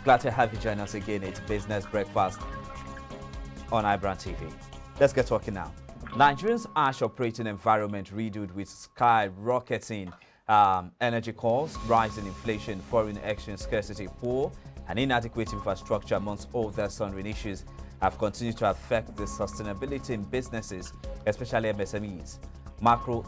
Glad to have you join us again. It's Business Breakfast on iBrandTV. Let's get talking now. Nigeria's harsh operating environment riddled with skyrocketing energy costs, rising inflation, foreign exchange scarcity, poor and inadequate infrastructure, amongst other sundry issues, have continued to affect the sustainability in businesses, especially MSMEs. Macro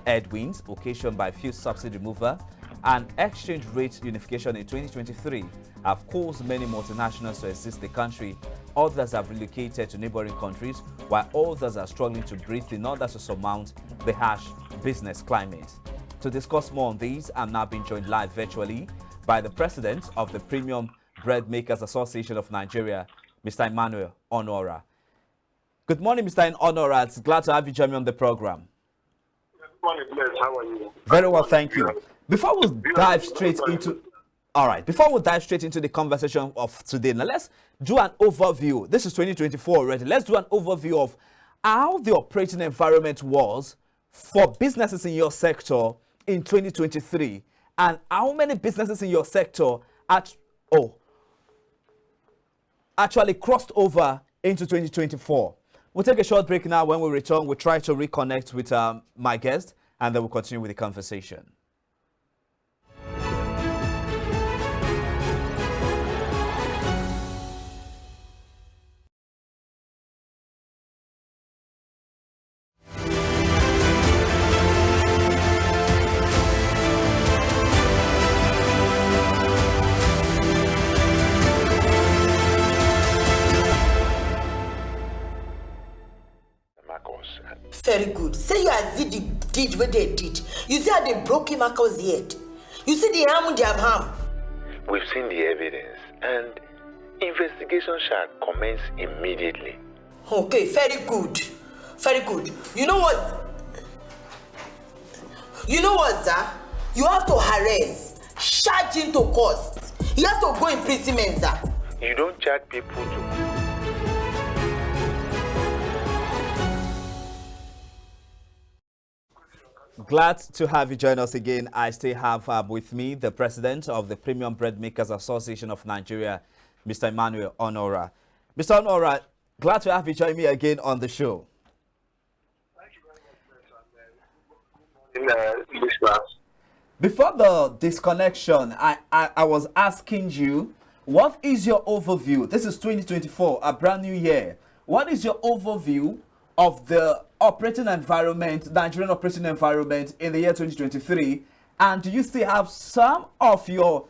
headwinds occasioned by fuel subsidy removal and exchange rate unification in 2023 have caused many multinationals to exit the country. Others have relocated to neighboring countries, while others are struggling to breathe in order to surmount the harsh business climate. To discuss more on these, I'm now being joined live virtually by the president of the Premium Bread Makers Association of Nigeria, Mr. Emmanuel Onora. Good morning, Mr. Onora. It's glad to have you join me on the program. Good morning, Bless. How are you? Very well, thank you. Before we dive straight into the conversation of today, now let's do an overview. This is 2024 already. Let's do an overview of how the operating environment was for businesses in your sector in 2023, and how many businesses in your sector actually crossed over into 2024. We'll take a short break now. When we return, we'll try to reconnect with my guest, and then we'll continue with the conversation. Very good. Say you as did what they did. You see how they broke him Marcos yet. You see the harm they have harm. We've seen the evidence and investigation shall commence immediately. Okay, very good. Very good. You know what, sir? You have to harass, charge into cost. You have to go imprisonment, sir. You don't charge people to... Glad to have you join us again. I still have with me the president of the Premium Bread Makers Association of Nigeria, Mr. Emmanuel Onora. Mr. Onora, glad to have you join me again on the show. Thank you very much. Before the disconnection, I was asking you, what is your overview? This is 2024, a brand new year. What is your overview of the operating environment, Nigerian operating environment in the year 2023? And do you still have some of your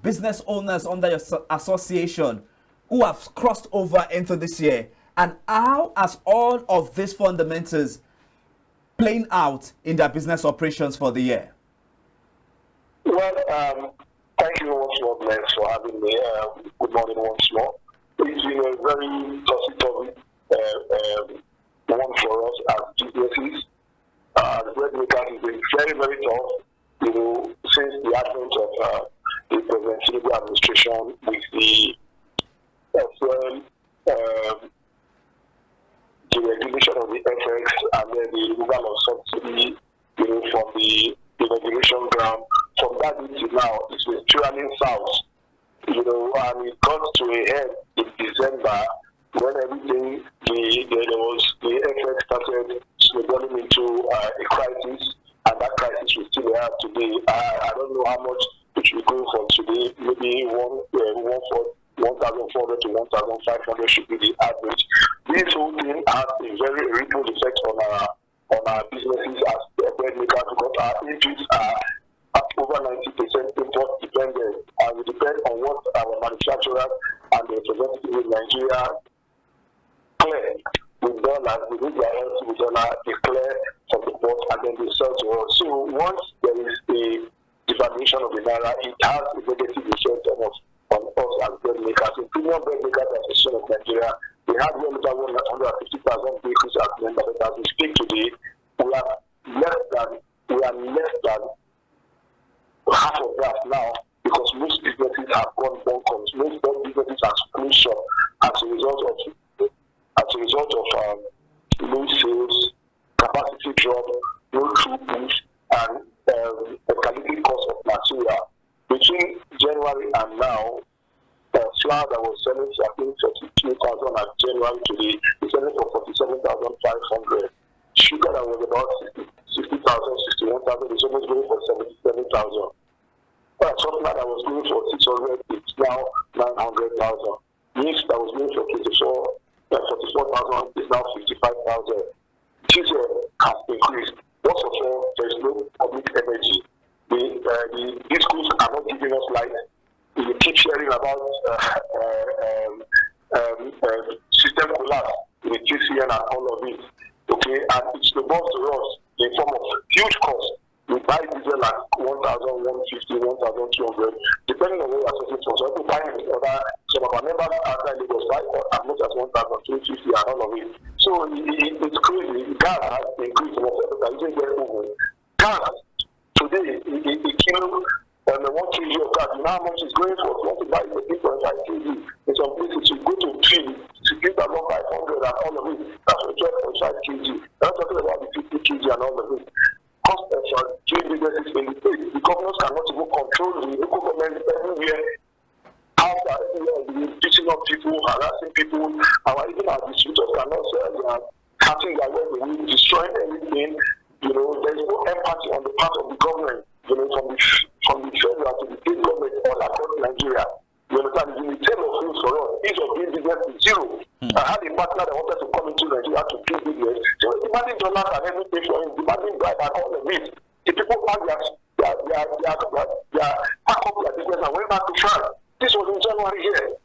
business owners under your association who have crossed over into this year? And how has all of these fundamentals playing out in their business operations for the year? Well, thank you once more, Bless, for having me. Good morning once more. It's been a very positive one for us as businesses. The bread makers has been very, very tough, since the advent of the presidential administration with the regulation of the FX and then the removal of subsidy, from the regulation ground. From that to now, it's been turning south, and it got to a head in December when everything, the FX started snowballing into a crisis, and that crisis we still have today. I don't know how much it will go from today. Maybe 1,400 to 1,500 should be the average. This whole thing has a very ripple effect on our businesses as bread makers, because our inputs are at over 90% import dependent, and we depend on what our manufacturers and the representatives in Nigeria clear with dollars, we need their help with dollars, declare from the port, and then they sell to us. So once there is a devaluation of the naira, it has a negative effect on us as bread makers. In Premium Bread Makers Association of Nigeria, we have well over 150,000 vehicles as members. But as we speak today, we are less than half of that now, because most businesses have gone bonkers. Most businesses have closed shop as a result of low sales, capacity drop, no throughput, and escalating cost of material. Between January and now, flour that was selling for, I think, 32,000 at January today is selling for 47,500. Sugar that was about 60,000, 61,000 is almost going for 77,000. Something that was going for 600 is now 900,000. Yeast that was going for 44,000 is now 55,000. Diesel has increased. Most of all, there is no public energy. The schools are not giving us light. We keep hearing about system collapse with GCN and all of it. Okay, and it's the boss to us in form of huge cost. We buy diesel at 1,150, 1,200, depending on where you're sourcing from. So if you buy some of our members outside Lagos buy as much as 1,250 and all of it. So it's crazy. Gas has increased a lot. Using their oven. Gas today, the kilo, 1 kg of gas, now how much is going for? You want to buy 3.5 kg. In some places, you go to 3,500 and all of it. That's for 12.5 kg. I'm talking about the 50 kg and all of it. Cost of doing businesses in the state. The governors cannot even control the local government everywhere. Outside, teaching up people, harassing people, even our distributors cannot say they are cutting their revenue, destroying everything. You know, there is no empathy on the part of the government, you know, from the federal to the state government all across Nigeria. You understand? In the table of things for us, ease of doing business is zero. I had a partner that wanted to come into Nigeria to do business. So demanding dollars and everything for him, demanding bribe and all of it. The people found their pack up their business and went back to France. This was in January here.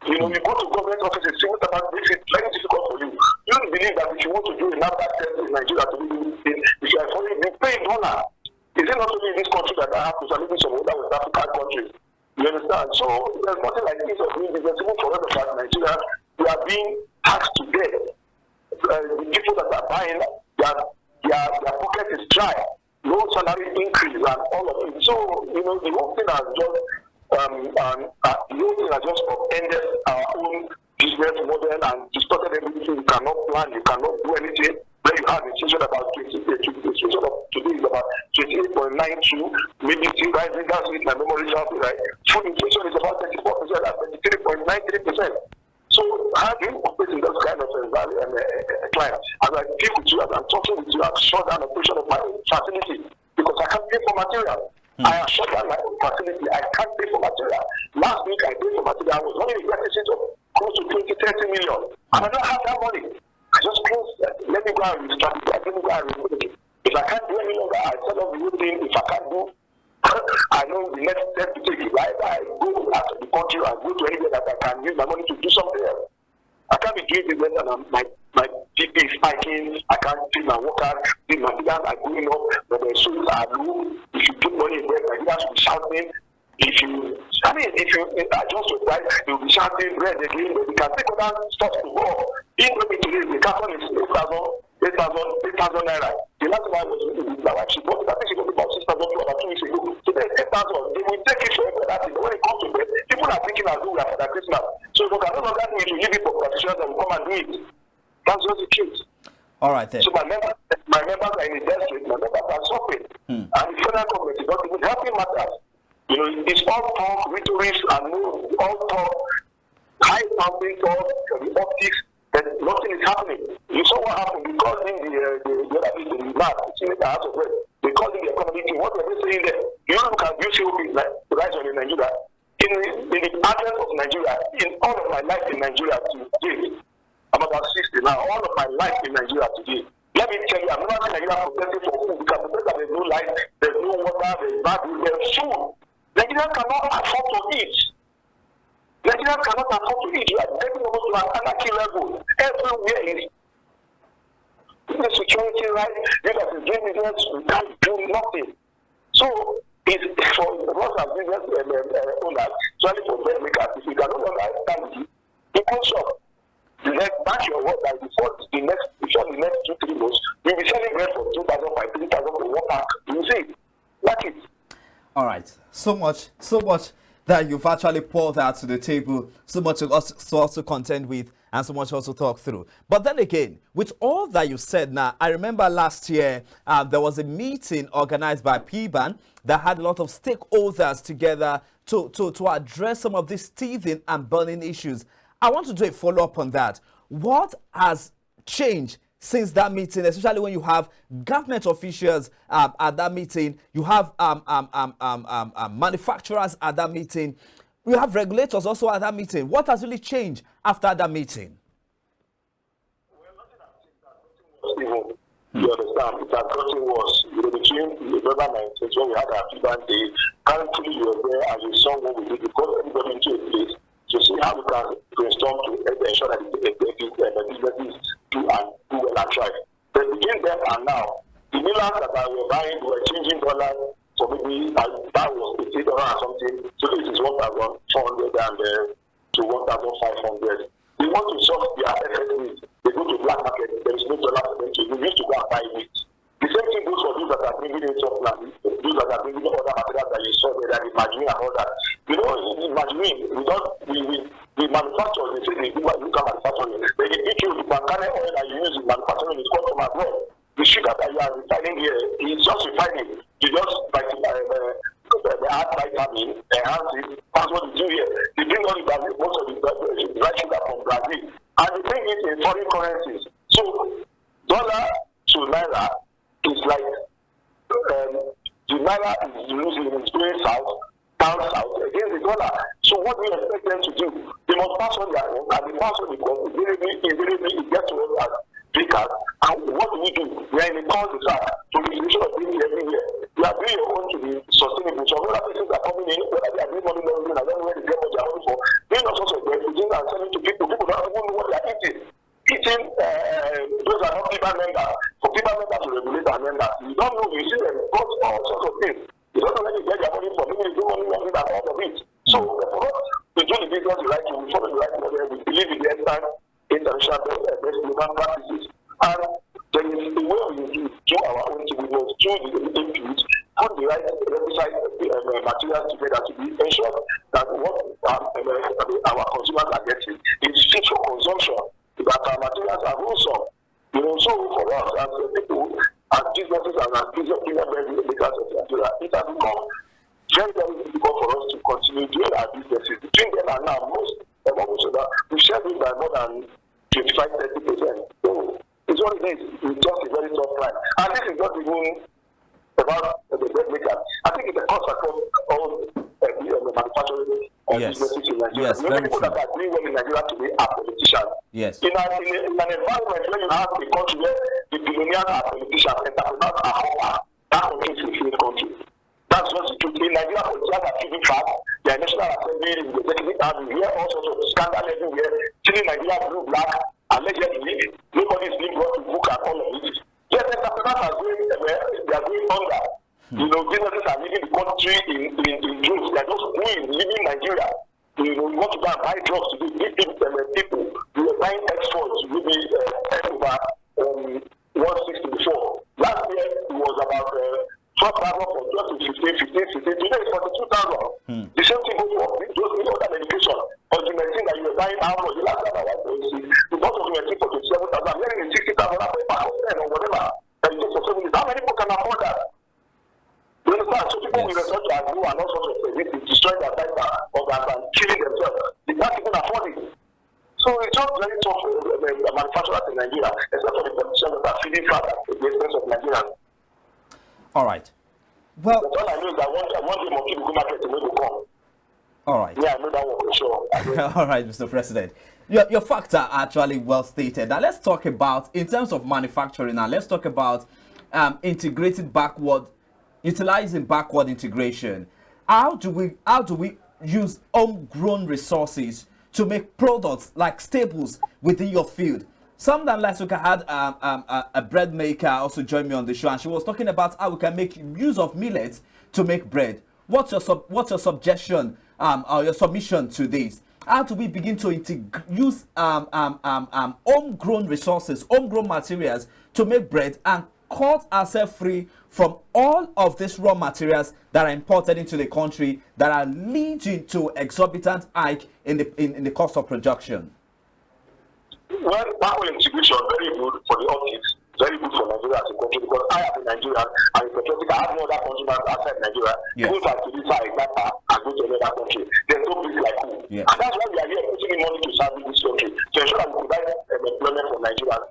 You know, you go to government offices, see what about this is very difficult for you. You don't believe that if you want to do a NAFTA test in Nigeria to do this thing, if you are following, you pay $1. Is it not only in this country that I have to salute some other West African countries? You understand? So there's nothing like this of doing business. Even for us in Nigeria, we are being taxed to death. The people that are buying, their pocket is dry. No salary increase and all of it. So, you know, the whole thing has just upended our own business model and distorted everything. You cannot plan, you cannot do anything. When you have inflation about 28, inflation of today is about 28.92, maybe still rising. That's with my memory something, right? Food inflation is about 34% and 23.93%. So how do you operate in those kind of client? As I speak with you, as I'm talking with you, I've shut down operation of my own facility because I can't pay for material. I have shut down my own facility. I can't pay for material. Last week I paid for material. I was running a deficit of close to 20-30 million. And I don't have that money. I just closed that. Let me go and restructure. Let me go and remove it. If I can't do any longer, I sell off the whole thing. If I can't do, I know the next step to take is either I go out of the country and go to anywhere that I can use my money to do something else. I can't be doing business and my GP is spiking. I can't see my workers. The materials are going up, but the sales are low. If you put money in there, my leaders will be shouting. If you adjust your price, you'll be shouting bread again. But you can take other stuff to go. Even today, the carton is 8,000 naira. The last one was my wife. She bought it. I think she bought it about 6,000 2 weeks ago. So there's 8,000. They will take it for every other thing. When it comes to bread, people are thinking as though we are for that Christmas. So if we can no longer do it, we leave it for practitioners and we come and do it. That's just the truth. All right then. So my members are in the district. My members are suffering. And the federal government is not even helping matters. You know, it's all talk, rhetoric, and all talk, high sounding talk, the optics, that nothing is happening. You saw what happened. They called in the other people, the MAP, Senator House of Reps. They called in the economic team. What were they saying there? You look at UCOP rise on in Nigeria. In the address of Nigeria, in all of my life in Nigeria today, I'm about 60 now, all of my life in Nigeria today. Let me tell you, I've never seen Nigeria protesting for food because there's no light, there's no water, there's bad food, there's food. Nigeria cannot afford to eat. Nigeria cannot afford to eat. You are getting almost to an anarchy level. Everywhere is the security right. You guys are doing business, you can't do nothing. So it's for us as business owners, especially for bread makers, if you can no longer stand it goes up. The next back your work by before the next 2-3 months, you'll be selling bread for 2,000 by 3,000 for 1 pack. You see, like it. All right. So much that you've actually poured out to the table, so much to also contend with and so much also talk through. But then again, with all that you said now, I remember last year there was a meeting organized by PBAN that had a lot of stakeholders together to address some of these teething and burning issues. I want to do a follow-up on that. What has changed since that meeting, especially when you have government officials at that meeting, you have manufacturers at that meeting, you have regulators also at that meeting? What has really changed after that meeting? You understand? It has gotten worse. Between November 19th, when we had our PBAN day, currently you were there and you saw what we did. We got everybody into a place to see how we can brainstorm to ensure that the businesses do well and thrive. But between then and now, the millers that were buying were changing dollars for maybe that was $8 or something. So this is 1,400 and to 1,500. They want to solve their FX. They go to black market. There is no dollar for them to. They used to go and buy it. The same thing goes for those that are bringing in software, those that are bringing other materials that you saw there, that the margarine and all that. You know, in margarine, we manufacture, they say they do local manufacturing. They give you the Bancane oil that you use in manufacturing, it's called from abroad. The sugar that you are refining here, it's just refining. You just they add vitamin, enhance it. That's what they do here. They bring all the Brazil, most of the dry sugar from Brazil, and they bring it in foreign currencies. So, dollar to naira is like the naira is losing, it's going south, down south against the dollar. So, what do you expect them to do? They must pass on their own, and they pass on the cost. Invariably, it gets to us as speakers. And what do? We are in the cul-de-sac to the situation of doing everywhere. We are doing your own to be sustainable. So other persons are coming in, whether they are doing money laundering, I don't know where they get what they are money for. Doing all sorts of refugees and selling to people. People don't even know what they are eating. Those are not PBAN members. For PBAN members to regulate our members, you don't know. You see them got all sorts of things. You don't know where they get their money from. Maybe they do money laundering and all of it. So for us, we do the business the right way. We follow the right model. We believe in the extant international best local practices. And there is the way we do our own thing. We must do the input, put the right website materials together to be ensured that what our consumers are getting is fit for consumption, that our materials are wholesome. You know, so for us as people, as businesses and as business makers of Nigeria, it has become very, very difficult for us to continue doing our businesses. Between them and now, most of us, we share this by more than 25-30%. So it's what it is. It's just a very tough time. And this is not even about the bread makers. I think it's a cost across all the manufacturing businesses in Nigeria. Yes, very people true. that are doing well in Nigeria today are politicians. Yes. In an environment where you have a country where the billionaires are politicians, entrepreneurs are power, that country is a failed country. That's just the truth. In Nigeria, politicians are feeding fast. Their national assembly, the executive army, we hear all sorts of scandal everywhere, killing Nigeria blue, black, allegedly. Nobody is being brought to book and all of it. Yes, entrepreneurs are going, they are going under. You know, businesses are leaving the country in droves. They are just leaving Nigeria. You know, you want to go and buy drugs to give people. You are buying exports, maybe over 160 before. Last year, it was about 12,000 from 12 to 15. Today, it's 42,000. The same thing goes for those other medication. Or the medicine that you were buying out for the last time I was going to the cost of the medicine for 27,000. I'm hearing 60,000 or whatever. That you take for 7 years. How many people can afford that? You understand? So people will resort to agro and all sorts of things. They destroy their life organs and killing themselves. They can't even afford it. So it's not very tough for the manufacturers in Nigeria, except for the politicians that are feeding fat at the expense of Nigerians. All right. Well, but all I know is that one day more people go market and will come. All right. Yeah, I know that one for sure. All right, Mr. President. Your facts are actually well stated. Now let's talk about, in terms of manufacturing, now let's talk about utilizing backward integration. How do we use homegrown resources to make products like staples within your field? Some that last week I had a bread maker also join me on the show, and she was talking about how we can make use of millets to make bread. What's your suggestion or your submission to this? How do we begin to use homegrown resources, homegrown materials to make bread and cut ourselves free from all of these raw materials that are imported into the country that are leading to exorbitant hike in the cost of production? Well, backward integration very good for the optics, very good for Nigeria as a country, because I am a Nigerian, I'm a patriotic, I have no other consumers outside Nigeria. Even if I to this example, I go to another country. There's no place like home. Yeah. And that's why we are here putting in money to serve this country, to ensure that we provide employment for Nigerians.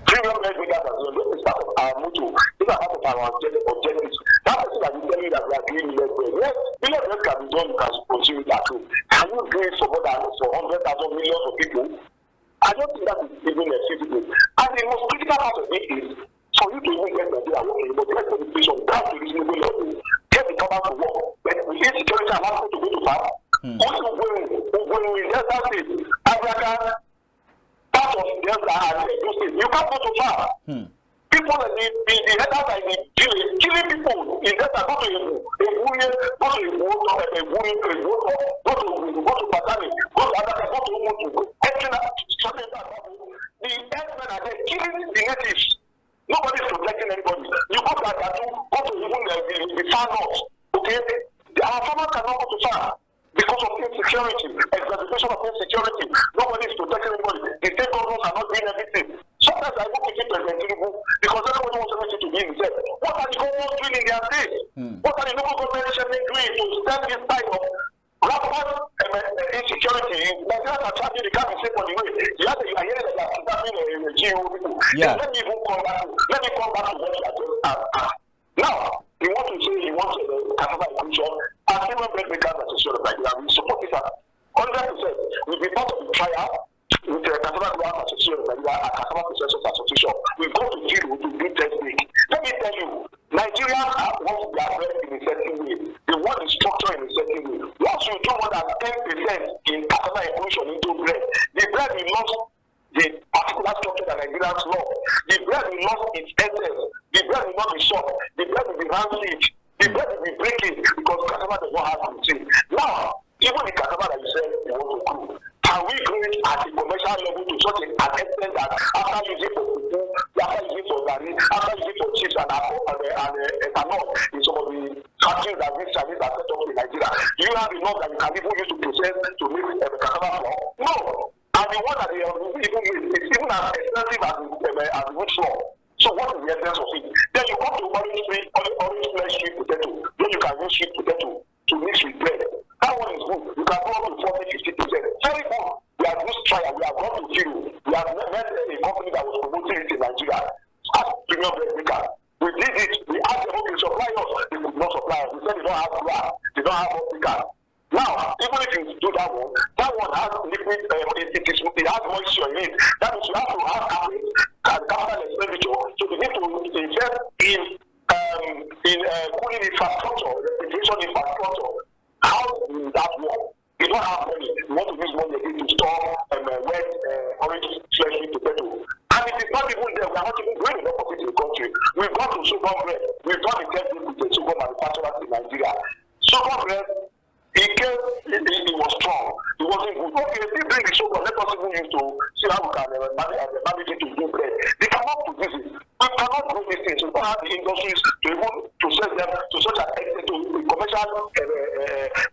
Premium bread makers as well, this is part of our motto, this is part of our objectives. That person that is telling you that we are doing millet bread. Yes, millet bread can be done, you can consume it at home. Can you do it for more than 100,000 millions of people? I don't think that is even feasible. And the most critical part of it is for you to even get Nigeria working, but get the education down to reasonable level, get the government to work. But we need security and people to go to farm. Also, when we just have this, Africa, part of Delta and you can't go to farm. People that the headers are killing people in Delta, go to Patani, go to Adaka, go to Umutu, the herdsmen are there killing the natives. Nobody is protecting anybody. You go to Adatu, go to even the far north. Okay? Our farmers cannot go to farm because of insecurity, exacerbation of insecurity. Nobody is protecting anybody. The state governments are not doing everything. Sometimes I look at it because everybody wants everything to be himself. What are the governments doing in their state? What are the local governments doing to stand this type of rampant insecurity? Nigerians are charging the car and safe on the way. You are hearing that they are kidnapping GO people. Yeah. Let me come back to what you are doing. Now, you want to say you want cassava inclusion, as Premium Bread Makers Association of Nigeria, we support this 100%. We'll be part of the trial with the Cassava Growers Association of Nigeria and Cassava Processors Association. We go to field to do testing. Let me tell you, Nigerians want their bread in a certain way. They want the structure in a certain way. Once you do more than 10% in cassava inclusion into bread, the bread will lose the particular structure that Nigerians love. The bread will lose its essence. The bread will not be soft. The bread will be rancid. The bread will be breaking because cassava does not have protein. Now, even the cassava that you said you want to cook, can we grow it at a commercial level to such an extent that after using for food, after using for garri, after using for chips and ethanol in some of the factories that these Chinese are set up in Nigeria, do you have enough that you can even use to process to make cassava flour? No. And the one that they have even made is even as expensive as wood flour. So what is the essence of it? Then you come to orange flesh sweet potato. Then you can use sweet potato to mix with bread. That one is good. You can go up to 40-50%. Very good. We have used trial. We have gone to field. We have met a company that was promoting it in Nigeria as Premium Bread Makers. We did it. We asked them, okay, supply us. They could not supply us. They said they don't have flour. They don't have optical. Now, even if you do that one has liquid, it has moisture in it. That means you have to have capital expenditure to begin to invest in cooling infrastructure, refrigeration infrastructure. How will that work? You don't have money. You want to use money again to store wet orange fleshy potato. And it is not even there. We are not even growing enough of it in the country. We've gone to sugar bread. We've done the test with the sugar manufacturers in Nigeria. Sugar bread, it was strong. It wasn't good. Okay, still bring the sugar. Let us even use to see how we can manage it to do bread. They cannot produce it. We cannot do these things. We don't have the industries to even to sell them to such an extent to the commercial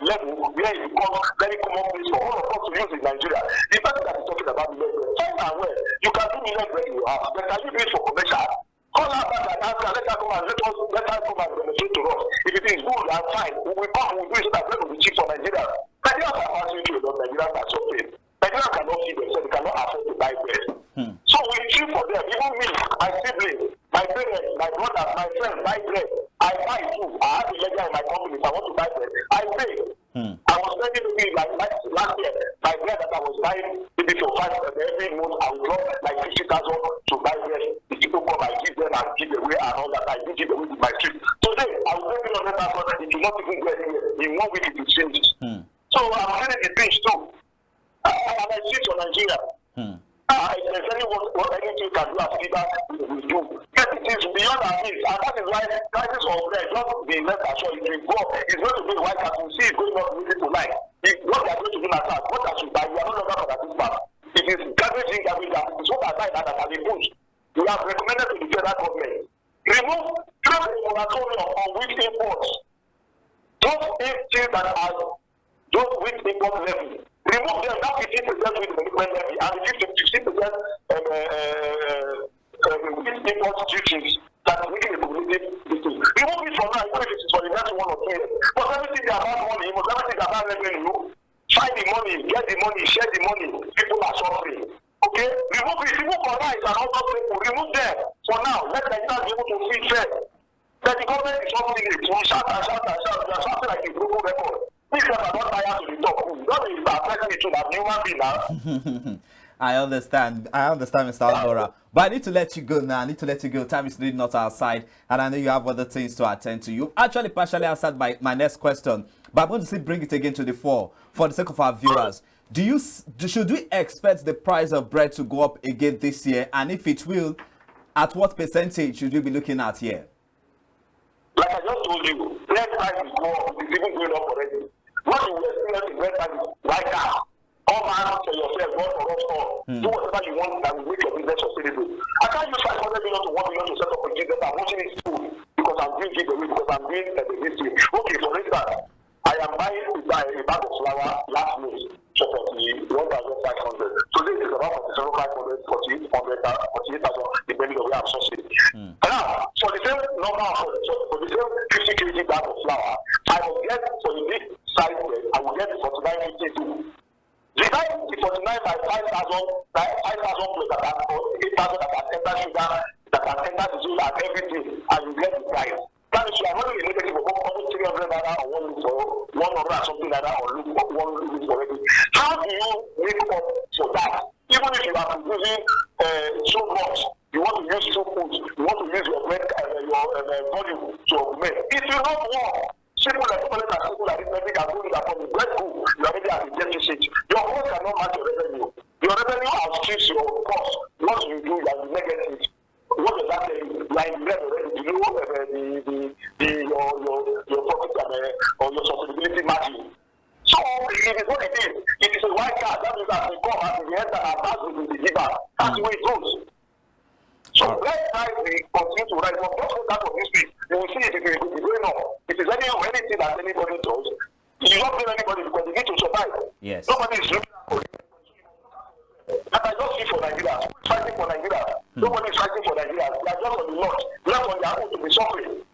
level where it becomes very commonplace for all of us to use in Nigeria. The person that is talking about millet bread, find out where you can do millet bread in your house, but can you do it for commercial? Call her back and ask her, let her come and demonstrate to us. If it is good and fine, we will come, we will do it so that bread will be cheap for Nigeria. Nigerians are passing through a lot. Nigerians are suffering. Nigerians cannot feed themselves, they cannot afford to buy bread. So we cheap for them. Even me, my siblings, my parents, my brothers, my friends buy bread. I buy too. I have a ledger in my company. If I want to buy bread, I pay. I was spending maybe like last year, my bread that I was buying maybe for 5 every month, I would drop like 50,000 to buy bread. The people come, I give them and give away and all that. I do give away with my street. Today, I will pay 100,000. It will not even go anywhere. In 1 week, it will change. So I'm feeling the pinch too. And I see for Nigeria. If there's anything you can do as leader, we do. But it is beyond our needs, and that is why prices of bread just be less assured. It will go. It's going to be white as we see it going up with people like. What they are going to do now, what I should buy, we are no longer for this part. It is garbage in, garbage out. It's what I buy that I can push. We have recommended to the federal government 3 15% with management levy and the 15% with import duties that is making a cumulative thing. Remove it from now, even if it is for the next 1 or 2 years. But everything is about money, but everything is about revenue. Find the money, get the money, share the money. People are suffering. Okay? Remove it. Remove for now, it's another people. Remove them for now. Let the Nigerians be able to feel fair. That the government is not doing it. We shout and shout and shout. We are shouting like a broken record. These guys are not tired to the top. Don't be affecting it to that human being now. I understand, Mr. Onora. But I need to let you go now. I need to let you go. Time is really not outside, and I know you have other things to attend to. You actually partially answered my next question, but I'm going to still bring it again to the fore for the sake of our viewers. Should we expect the price of bread to go up again this year? And if it will, at what percentage should we be looking at here? Like I just told you, bread price is go up. It's even going up already. What you experience in bread price right now? All man for yourself, God for us all. Do whatever you want that will make your business sustainable. I can't use 500 million to 1 million to set up a business. I'm watching it too because I'm doing giveaway, because I'm doing the history. Okay, for instance, I am buying a bag of flour last month for 1,500. So this is about 47,500, 48,000, depending on where I'm sourcing. Now, for the same number for the same 50 kg bag of flour, I will get for the big size bread, I will get 49.52. Divide the 49 by 5,000 plus that are 8,000 that are tender sugar, that are tender disease and everything, and you get the price. That is, you are running a negative of almost 300 naira or 1 for 100 and something like that, or 1 look already. How do you make up for that? Even if you are producing so much, you want to use 2 foods, you want to use your bread, your volume to augment. It will not work. Simple like simple like this, maybe can go in that from the bread food, you are already at the deficit. Your cost cannot match your revenue. Your revenue outstrips your cost. What you do, you are the negative. What does that tell you? You are in the red already. You know your profit or your sustainability margin. So it is what it is. It is a white card. That means that we come at the end and our tax will be the giver. That's the way it goes. So let's try to continue to write. But just that of this week, you will see it is going on. It is anything that anybody does. You don't blame anybody because they need to survive. Yes. Nobody is looking for it. And I just see for Nigeria. Who is fighting for Nigeria? Nobody is fighting for Nigeria. They are just on the lot. Left on their own to be suffering.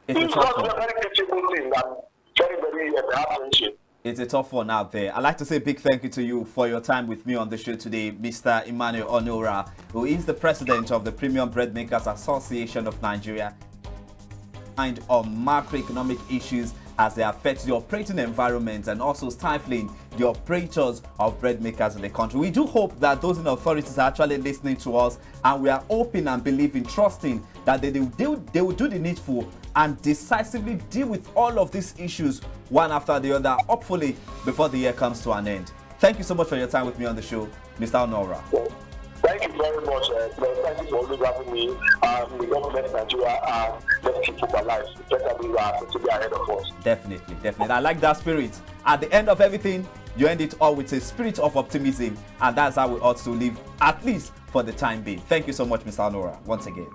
It's just a very critical thing and very, very apprehensive. It's a tough one out there. I'd like to say a big thank you to you for your time with me on the show today, Mr. Emmanuel Onora, who is the president of the Premium Bread Makers Association of Nigeria, and on macroeconomic issues as they affect the operating environment and also stifling the operators of bread makers in the country. We do hope that those in authorities are actually listening to us, and we are hoping and believing, trusting that they will do the needful and decisively deal with all of these issues one after the other, hopefully before the year comes to an end. Thank you so much for your time with me on the show, Mr. Onora. Thank you very much. Thank you for always having me. We don't let Nigeria and let keep our lives. Better we are to be ahead of us. Definitely. I like that spirit. At the end of everything, you end it all with a spirit of optimism, and that's how we ought to live, at least for the time being. Thank you so much, Mr. Onora, once again.